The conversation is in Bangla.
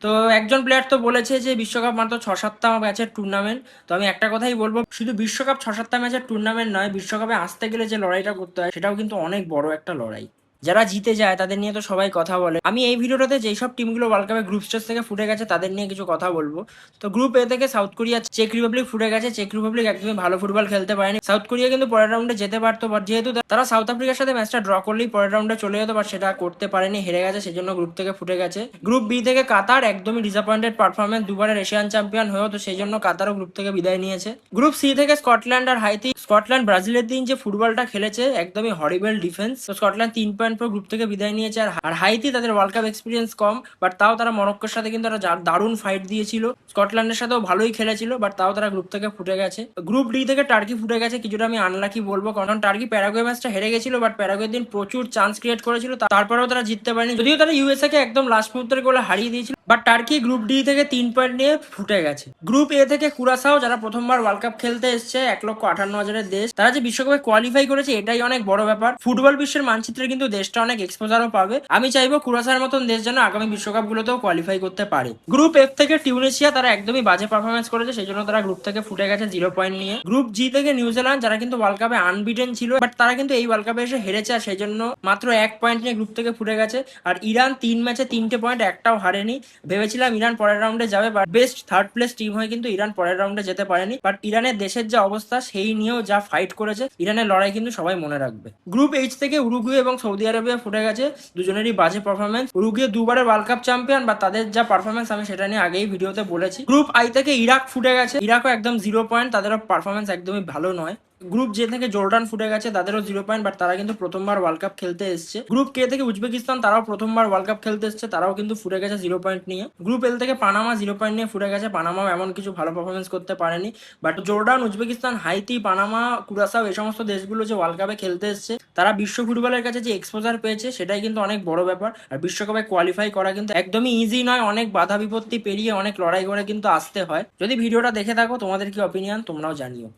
তো একজন প্লেয়ার তো বলেছে যে বিশ্বকাপ মাত্র ৬-৭টা ম্যাচের টুর্নামেন্ট। তো আমি একটা কথাই বলবো, শুধু বিশ্বকাপ ৬-৭টা ম্যাচের টুর্নামেন্ট নয়, বিশ্বকাপে আসতে গেলে যে লড়াইটা করতে হয় সেটাও কিন্তু অনেক বড় একটা লড়াই। যারা জিতে যায় তাদের নিয়ে তো সবাই কথা বলে। আমি এই ভিডিওটাতে যেই সব টিমগুলো ওয়ার্ল্ড কাপে গ্রুপ স্টেজ থেকে ফুটে গেছে তাদের নিয়ে কিছু কথা বলবো। তো গ্রুপ এ থেকে সাউথ কোরিয়া, চেক রিপাবলিক ফুটে গেছে। চেক রিপাবলিক একদমই ভালো ফুটবল খেলতে পারেনি। সাউথ কোরিয়া কিন্তু পরের রাউন্ডে যেতে পারতো, বাট যেহেতু তারা সাউথ আফ্রিকার সাথে ম্যাচটা ড্র করলেই পরের রাউন্ডে চলে যেত, বাট সেটা করতে পারেনি, হেরে গেছে, সেজন্য গ্রুপ থেকে ফুটে গেছে। গ্রুপ বি থেকে কাতার একদমই ডিসঅ্যাপয়েন্টেড পারফরমেন্স, দুবারের এশিয়ান চ্যাম্পিয়ন হয়েও তো সেই জন্য কাতারও গ্রুপ থেকে বিদায় নিয়েছে। গ্রুপ সি থেকে স্কটল্যান্ড আর হাইতি। স্কটল্যান্ড ব্রাজিলের দিন যে ফুটবলটা খেলেছে, একদমই হরিবেল ডিফেন্স। তো স্কটল্যান্ড 3 পয়েন্ট পর গ্রুপ থেকে বিদায় নিয়েছে। আর হাইতি তাদের world cup experience com, but তাও তারা মরক্কোর সাথে কিন্তু একটা দারুণ ফাইট দিয়েছিল। স্কটল্যান্ডের সাথেও ভালোই খেলেছিল, বাট তাও তারা গ্রুপ থেকে ফুটে গেছে। গ্রুপ ডি থেকে টার্কি ফুটে গেছে, কিছুটা আমি আনলাকি বলবো, কারণ টার্কি প্যারাগুয়ে ম্যাচটা হেরে গেছিল, বাট প্যারাগুয়ের দিন প্রচুর চান্স ক্রিয়েট করেছিল, তারপরেও তারা জিততে পারেনি, যদিও তারা ইউএসএ কে একদম লাস্ট মুহূর্তের গোলে হারিয়ে দিয়েছিল। বাট টার্কি গ্রুপ ডি থেকে 3 পয়েন্ট নিয়ে ফুটে গেছে। গ্রুপ এ থেকে কুরাসাও, যারা প্রথমবার ওয়ার্ল্ড কাপ খেলতে এসছে, 1,58,000-এর দেশ, তারা যে বিশ্বকাপে কোয়ালিফাই করেছে এটাই অনেক বড় ব্যাপার। ফুটবল বিশ্বের মানচিত্রে কিন্তু দেশটা অনেক এক্সপোজারও পাবে। আমি চাইবো কুরাসার মতন দেশ যেন আগামী বিশ্বকাপগুলোতেও কোয়ালিফাই করতে পারে। গ্রুপ এফ থেকে টিউনিসিয়া, তারা একদমই বাজে পারফরমেন্স করেছে, সেই জন্য তারা গ্রুপ থেকে ফুটে গেছে 0 পয়েন্ট নিয়ে। গ্রুপ জি থেকে নিউজিল্যান্ড, যারা কিন্তু ওয়ার্ল্ড কাপে আনবিটেন ছিল, বাট তারা কিন্তু এই ওয়ার্ল্ড কাপে এসে হেরেছে, আর সেই জন্য মাত্র 1 পয়েন্ট নিয়ে গ্রুপ থেকে ফুটে গেছে। আর ইরান 3 ম্যাচে 3টে পয়েন্ট, একটাও হারেনি। ভেবেছিলাম ইরান পরের রাউন্ডে যাবে, but best third place team হয়ে কিন্তু ইরান পরের রাউন্ডে যেতে পারেনি। বাট ইরানের দেশের যে অবস্থা সেই নিয়েও যা ফাইট করেছে, ইরানের লড়াই কিন্তু সবাই মনে রাখবে। গ্রুপ এইচ থেকে উরুগুয়ে এবং সৌদি আরবিয়া ফুটে গেছে, দুজনেরই বাজে পারফরমেন্স। উরুগুয়ে দুবারের ওয়ার্ল্ড কাপ চ্যাম্পিয়ন, বা তাদের যা পারফরমেন্স আমি সেটা নিয়ে আগেই ভিডিওতে বলেছি। গ্রুপ আই থেকে ইরাক ফুটে গেছে, ইরাকও একদম 0 পয়েন্ট, তাদেরও পারফরমেন্স একদমই ভালো নয়। গ্রুপ জে থেকে জর্ডান ফুটে গেছে, তাদেরও 0 পয়েন্ট, বাট তারা কিন্তু প্রথমবার ওয়ার্ল্ড কাপ খেলতে এসছে। গ্রুপ কে থেকে উজবেকিস্তান, তারাও প্রথমবার ওয়ার্ল্ড কাপ খেলতে এসছে, তারাও কিন্তু ফুটে গেছে 0 পয়েন্ট নিয়ে। গ্রুপ এল থেকে পানামা 0 পয়েন্ট নিয়ে ফুটে গেছে, পানামাও এমন কিছু ভালো পারফরমেন্স করতে পারেনি। But Jordan, Uzbekistan, Haiti, Panama, কুরাসাও, এই সমস্ত দেশগুলো যে ওয়ার্ল্ড কাপে খেলতে এসছে, তারা বিশ্ব ফুটবলের কাছে যে এক্সপোজার পেয়েছে সেটাই কিন্তু অনেক বড় ব্যাপার। আর বিশ্বকাপে কোয়ালিফাই করা কিন্তু একদমই ইজি নয়, অনেক বাধা বিপত্তি পেরিয়ে অনেক লড়াই করে কিন্তু আসতে হয়। যদি ভিডিওটা দেখে থাকো, তোমাদের কি অপিনিয়ন তোমরাও জানিও।